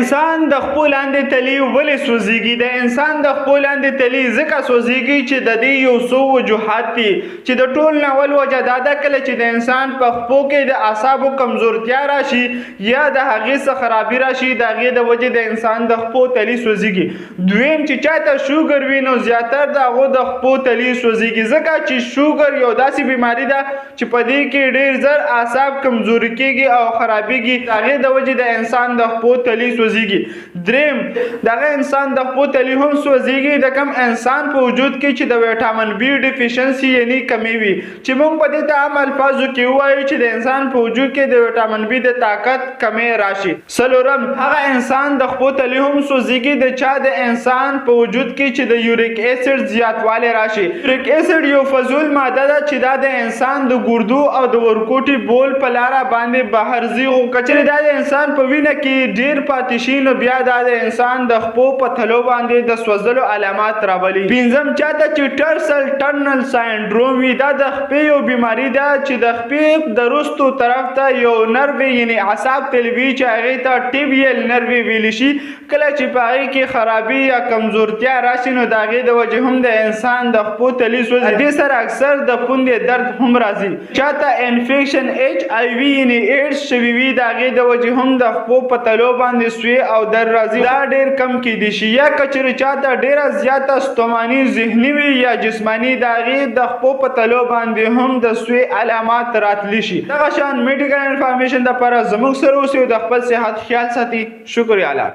انسان د خپل لاندې تلی ولې سوځيږي؟ د انسان د خپل لاندې تلی ځکه سوځيږي چې د دې یو څو وجوهات دي چې د ټول ناول وجه دا ده کله چې د انسان په خپو کې د اعصابو کمزورتیا راشي یا د هغې څه خرابي راشي د هغې د وجې د انسان د خپو تلی سوځيږي. دویم چې چاته شوګر وي نو زیاتر د هغو د خپو تلی سوځيږي ځکه چې شوګر یو داسې بیماري ده چې په دې کې ډېر زر اعصاب کمزوري کېږي او خرابېږي د هغې د وجې د انسان د خپو تلی سوځيږي. دریم دغه انسان د خپو تلی هم سوځيږي د کم انسان په وجود کې چې د ویټامین بي ډیفیشنسي یعنی کمی وي چې موږ په دې ته عام الفاظو کې ووایو چې د انسان په وجود کې د ویټامین بي د طاقت کمی راشي. څلورم هغه انسان د خپو تلی هم سوځيږي د چا د انسان په وجود کې چې د یوریک اسید زیاتوالی راشي. یوریک اسید یو فضول ماده ده چې دا د انسان د ګردو او د ورکوټي بول په لاره باندې بهر ځي خو که چېرې دا د انسان په وینه کې ډېر پاتې شي نو بیا دا د انسان د خپو په تلو باندې د سوځلو علامات راولي. پنځم چاته چې ټرسل ټرنل ساینډروم وي دا د خپې یو بیماري ده چې د خپې د وروستو طرف ته یو نرو یعنې اعصاب تلوي چې هغې ته ټیبیل نرو ویلی شي. کله چې په هغې کې خرابي یا کمزورتیا راشي نو د هغې د وجې هم د انسان د خپو تلي سوځي. دې سره اکثر د پوندې درد هم راځي. چاته انفیکشن ایچ آی وي یعنې ایډز شوي وي د هغې د وجې هم د خپو په تلو باندې سوی او درد راځي. دا ډېر کم کیدی شي. یا که چېرې چاته ډېره زیاته ستوماني ذهني وي یا جسماني د هغې د خپو په تلو باندې هم د سوی علامات راتلی شي. دغه شان میډیکل انفارمیشن دپاره زموږ سره اوسئ او د خپل صحت خیال ساتئ. شکریه.